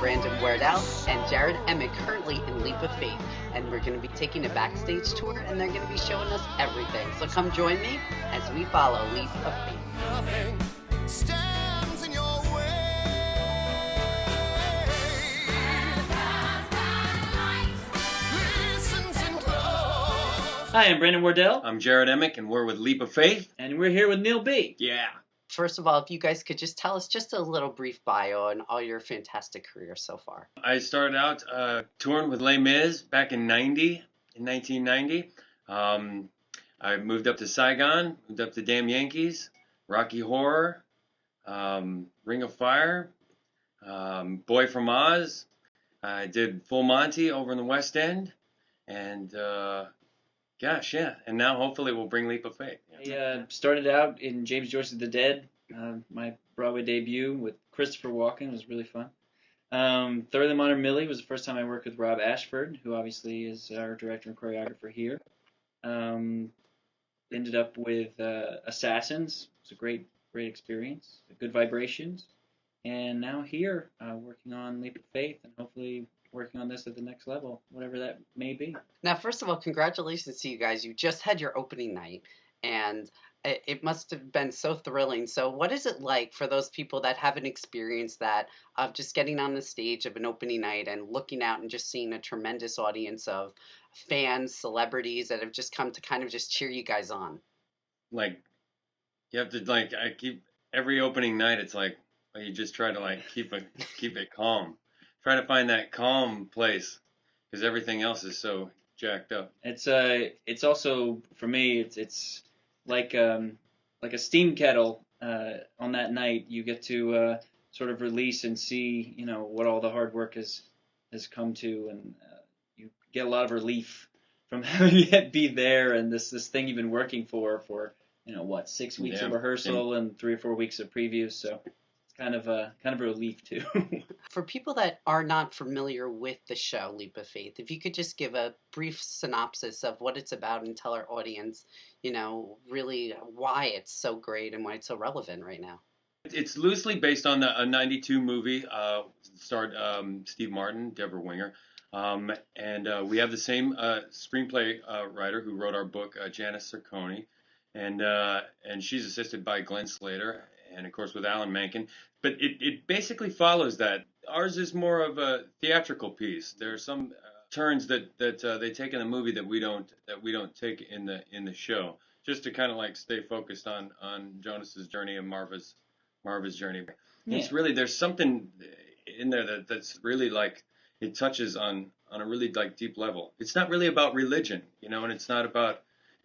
Brandon Wardell and Jared Emmett, currently in Leap of Faith. And we're going to be taking a backstage tour, and they're going to be showing us everything. So come join me as we follow Leap of Faith. Nothing stands in your way. Listen close. Hi, I'm Brandon Wardell, I'm Jared Emick, and we're with Leap of Faith. and we're here with Neal B. Yeah. First of all, if you guys could just tell us just a little brief bio on all your fantastic careers so far. I started out touring with Les Mis back in 1990. I moved up to Saigon, moved up to Damn Yankees, Rocky Horror, Ring of Fire, Boy from Oz. I did Full Monty over in the West End, and gosh, yeah. And now hopefully we'll bring Leap of Faith. I started out in James Joyce's The Dead, my Broadway debut with Christopher Walken. It was really fun. Thoroughly Modern Millie was the first time I worked with Rob Ashford, who obviously is our director and choreographer here. Ended up with Assassins. It was a great experience, good vibrations. And now here, working on Leap of Faith and hopefully working on this at the next level, whatever that may be. Now, first of all, congratulations to you guys. You just had your opening night, and it must have been so thrilling. So what is it like for those people that haven't experienced that, of just getting on the stage of an opening night and looking out and just seeing a tremendous audience of fans, celebrities that have just come to kind of just cheer you guys on? Like, you have to, like, I keep, every opening night, it's like, you just try to, like, keep it calm. Try to find that calm place, because everything else is so jacked up. It's also, for me, it's like a steam kettle. On that night, you get to sort of release and see, what all the hard work has come to, and you get a lot of relief from having it be there, and this thing you've been working for 6 weeks of rehearsal and 3 or 4 weeks of previews. So it's kind of a relief too. For people that are not familiar with the show Leap of Faith, if you could just give a brief synopsis of what it's about and tell our audience, really why it's so great and why it's so relevant right now. It's loosely based on a 92 movie, starred Steve Martin, Deborah Winger. And we have the same screenplay writer who wrote our book, Janice Cerconi. And she's assisted by Glenn Slater, and of course with Alan Menken. But it basically follows that. Ours is more of a theatrical piece. There are some turns that they take in the movie that we don't take in the show, just to kind of like stay focused on Jonas's journey and Marva's journey. Yeah. It's really, there's something in there that's really like, it touches on a really like deep level. It's not really about religion, and it's not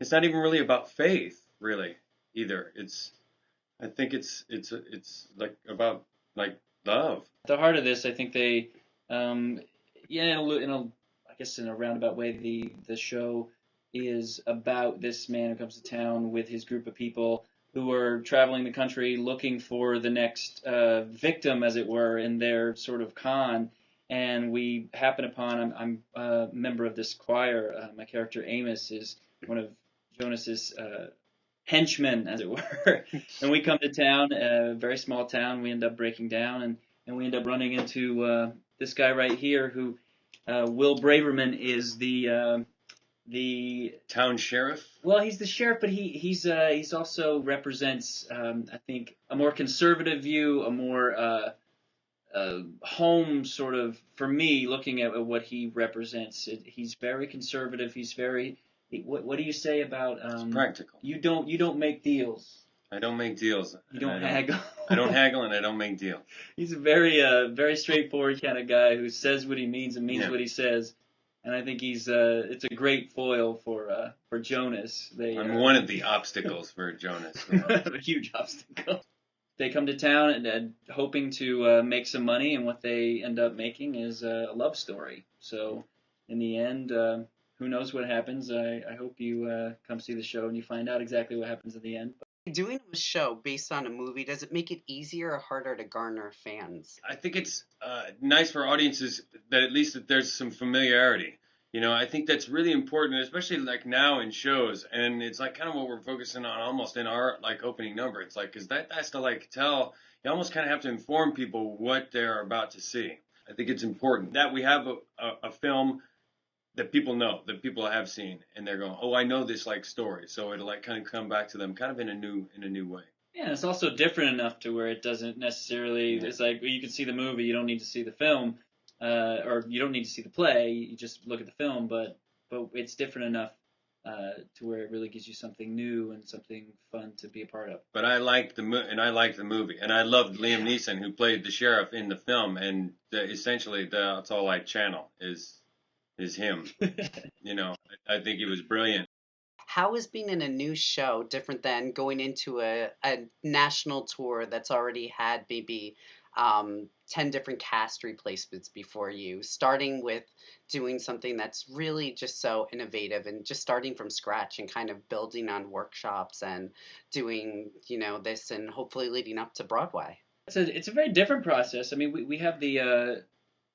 even really about faith, really, either. I think it's like about like love. At the heart of this, I think they, in a roundabout way, the show is about this man who comes to town with his group of people who are traveling the country looking for the next victim, as it were, in their sort of con. And we happen upon, I'm a member of this choir. My character Amos is one of Jonas's henchmen, as it were. And we come to town, a very small town. We end up breaking down, and we end up running into this guy right here, who Will Braverman is the Town sheriff. Well, he's the sheriff, but he's also represents, I think, a more conservative view, a more home sort of, for me, looking at what he represents. He's very conservative. He's very. What do you say about? It's practical. You don't make deals. I don't make deals. You don't haggle. I don't haggle, and I don't make deals. He's a very straightforward kind of guy who says what he means and means what he says. And I think it's a great foil for Jonas. I'm one of the obstacles for Jonas. A huge obstacle. They come to town and hoping to make some money, and what they end up making is a love story. So in the end, who knows what happens? I hope you come see the show and you find out exactly what happens at the end. Doing a show based on a movie, does it make it easier or harder to garner fans? I think it's nice for audiences that at least that there's some familiarity. I think that's really important, especially like now in shows, and it's like kind of what we're focusing on almost in our like opening number. It's like, because that has to like tell, you almost kind of have to inform people what they're about to see. I think it's important that we have a film that people know, that people have seen, and they're going, oh, I know this like story, so it'll like kind of come back to them, kind of in a new way. Yeah, it's also different enough to where it doesn't necessarily. Yeah. It's like you can see the movie, you don't need to see the film, or you don't need to see the play. You just look at the film, but it's different enough to where it really gives you something new and something fun to be a part of. But I liked I liked the movie, and I loved Liam Neeson, who played the sheriff in the film, and essentially that's all I channel is him. You know, I think he was brilliant. How is being in a new show different than going into a national tour that's already had maybe 10 different cast replacements before you, starting with doing something that's really just so innovative and just starting from scratch and kind of building on workshops and doing, this and hopefully leading up to Broadway? It's a very different process. I mean, we have the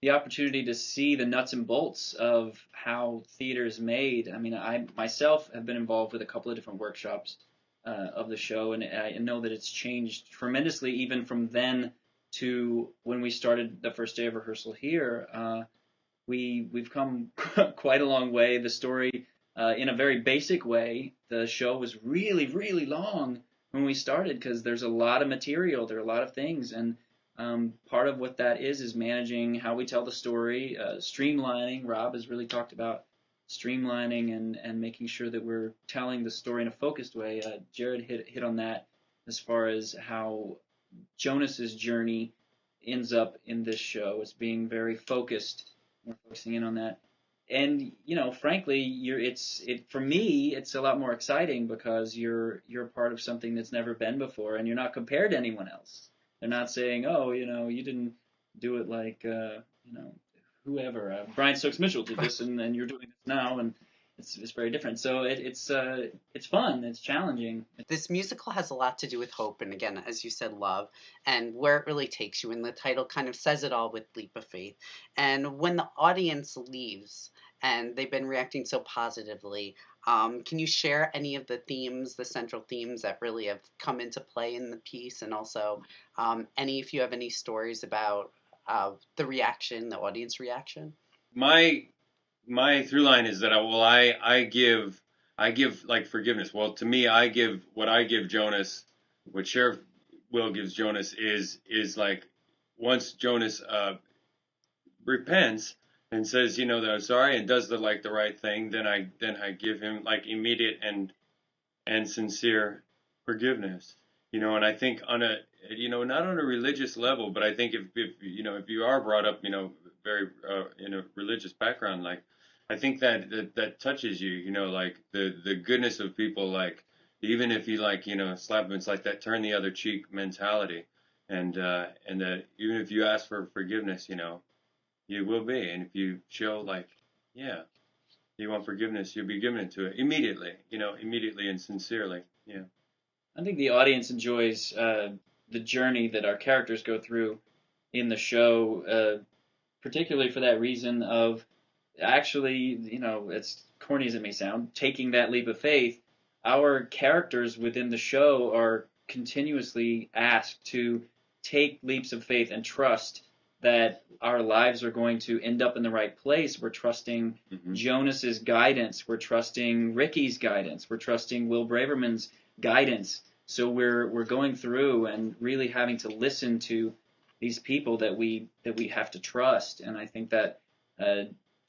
opportunity to see the nuts and bolts of how theater is made. I mean, I myself have been involved with a couple of different workshops of the show, and I know that it's changed tremendously even from then to when we started the first day of rehearsal here. We've come quite a long way. The story, in a very basic way, the show was really, really long when we started because there's a lot of material, there are a lot of things, and part of what that is managing how we tell the story, streamlining. Rob has really talked about streamlining and making sure that we're telling the story in a focused way. Jared hit on that as far as how Jonas's journey ends up in this show. It's being very focused. We're focusing in on that. And frankly, for me, it's a lot more exciting because you're part of something that's never been before, and you're not compared to anyone else. They're not saying, oh, you didn't do it like, whoever. Brian Stokes Mitchell did this, and you're doing this now, and it's very different. So it's fun, it's challenging. This musical has a lot to do with hope, and again, as you said, love, and where it really takes you. And the title kind of says it all with Leap of Faith. And when the audience leaves, and they've been reacting so positively, can you share any of the themes, the central themes that really have come into play in the piece, and also if you have any stories about the reaction, the audience reaction? My through line is that I give like forgiveness. Well, to me, I give Jonas, what Sheriff Will gives Jonas is like once Jonas repents and says, that I'm sorry and does the right thing, then I give him like immediate and sincere forgiveness. And I think on a not on a religious level, but I think if you are brought up very in a religious background, like I think that touches you, like the goodness of people, like even if you slap them, it's like that turn the other cheek mentality, and that even if you ask for forgiveness, you will be, and if you show you want forgiveness, you'll be given it to it immediately, immediately and sincerely. Yeah. I think the audience enjoys the journey that our characters go through in the show, particularly for that reason of actually, as corny as it may sound, taking that leap of faith. Our characters within the show are continuously asked to take leaps of faith and trust that our lives are going to end up in the right place. We're trusting Jonas's guidance. We're trusting Ricky's guidance. We're trusting Will Braverman's guidance. So we're going through and really having to listen to these people that we have to trust. And I think that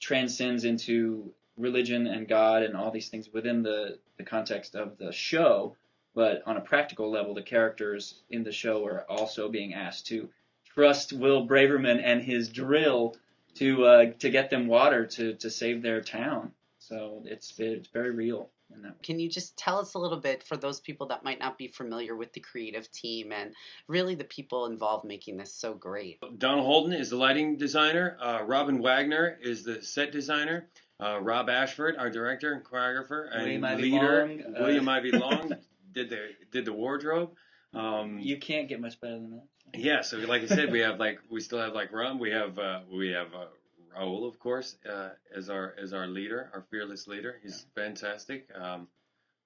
transcends into religion and God and all these things within the context of the show. But on a practical level, the characters in the show are also being asked to trust Will Braverman and his drill to get them water to save their town. So it's very real in that way. Can you just tell us a little bit for those people that might not be familiar with the creative team and really the people involved making this so great? Donald Holden is the lighting designer. Robin Wagner is the set designer. Rob Ashford, our director and choreographer and leader. William Ivy Long did the wardrobe. You can't get much better than that. Yeah, so like I said, we still have Ron. We have Raul, of course, as our leader, our fearless leader. He's fantastic.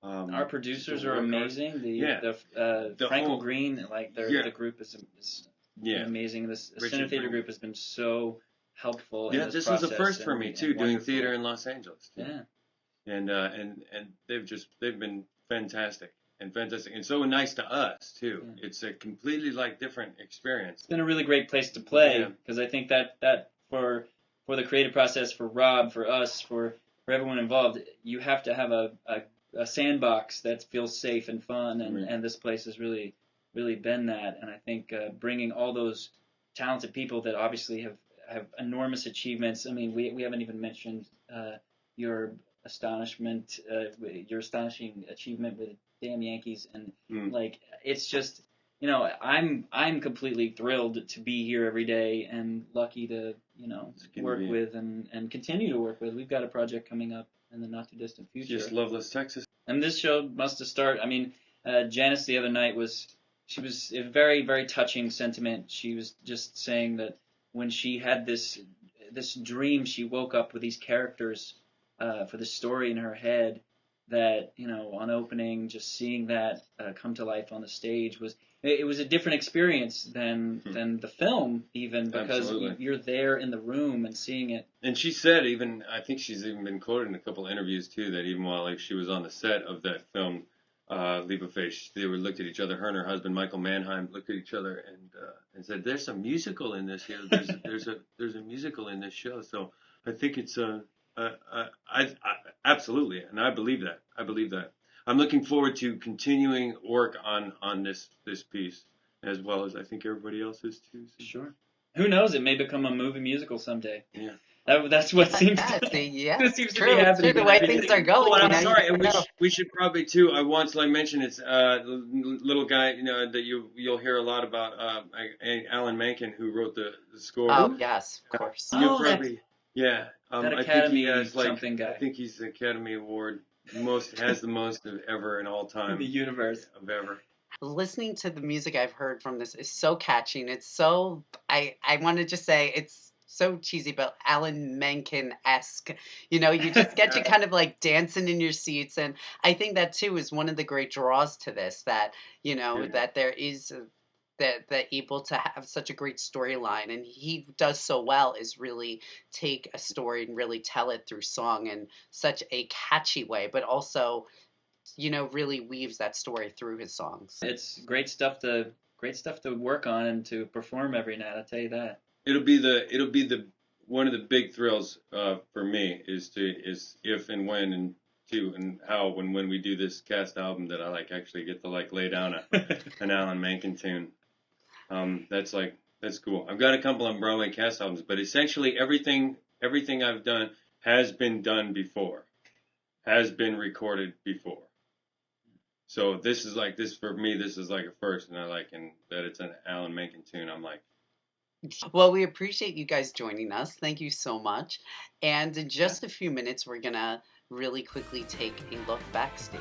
Our producers are amazing. The Frankel whole, Green, the group is amazing. The Center Theater group has been so helpful in Yeah, this this process. was a first for and- me and too, doing wonderful. theater in Los Angeles. Too. Yeah. And they've been fantastic and so nice to us too. Yeah. It's a completely like different experience. It's been a really great place to play Yeah. because I think that for the creative process, for Rob, for us, for everyone involved, you have to have a sandbox that feels safe and fun, and, Right. and this place has really been that. And I think bringing all those talented people that obviously have enormous achievements. I mean, we haven't even mentioned your your astonishing achievement with Damn Yankees, and like it's just, you know, I'm completely thrilled to be here every day and lucky to, you know, work with and continue to work with. We've got a project coming up in the not too distant future. Just Loveless, Texas. And this show must have started. I mean, Janice the other night was a very, very touching sentiment. She was just saying that when she had this dream, she woke up with these characters for the story in her head. That, you know, on opening, just seeing that come to life on the stage was a different experience than the film, even because Absolutely. you're there in the room and seeing it. And she said, even I think she's even been quoted in a couple of interviews too, that even while like she was on the set of that film, Leap of Faith, they were looked at each other. Her and her husband Michael Mannheim looked at each other and said, "There's a musical in this here. There's a musical in this show." So I think it's I absolutely, and I believe that. I'm looking forward to continuing work on this piece as well as I think everybody else is too. So. Sure. Who knows? It may become a movie musical someday. Yeah. That's what seems Yeah, to, see, yeah, it seems true, to be happening. true, the way things are going. Oh, and you I'm know, sorry. you And never know. we should probably too. I once like mentioned it's little guy, you know, that you'll hear a lot about. Alan Menken, who wrote the score. Oh, yes, of course. Oh, You'll probably yeah. that I think Academy he has like something guy. I think he's the Academy Award has the most of ever in all time In the universe. of ever. Listening to the music I've heard from this is so catching. It's so I want to just say it's so cheesy, but Alan Menken-esque. You know, you just get you kind of like dancing in your seats, and I think that too is one of the great draws to this. That you know Yeah. that there is that able to have such a great storyline, and he does so well is really take a story and really tell it through song in such a catchy way, but also you know really weaves that story through his songs. It's great stuff to work on and to perform every night. I'll tell you that. It'll be the one of the big thrills for me is if and when and how when we do this cast album that I like actually get to like lay down an Alan Menken tune. That's cool. I've got a couple of Broadway cast albums, but essentially everything I've done has been done before, has been recorded before. So this for me. This is like a first, and that it's an Alan Menken tune. I'm like. Well, we appreciate you guys joining us. Thank you so much. And in just a few minutes, we're going to really quickly take a look backstage.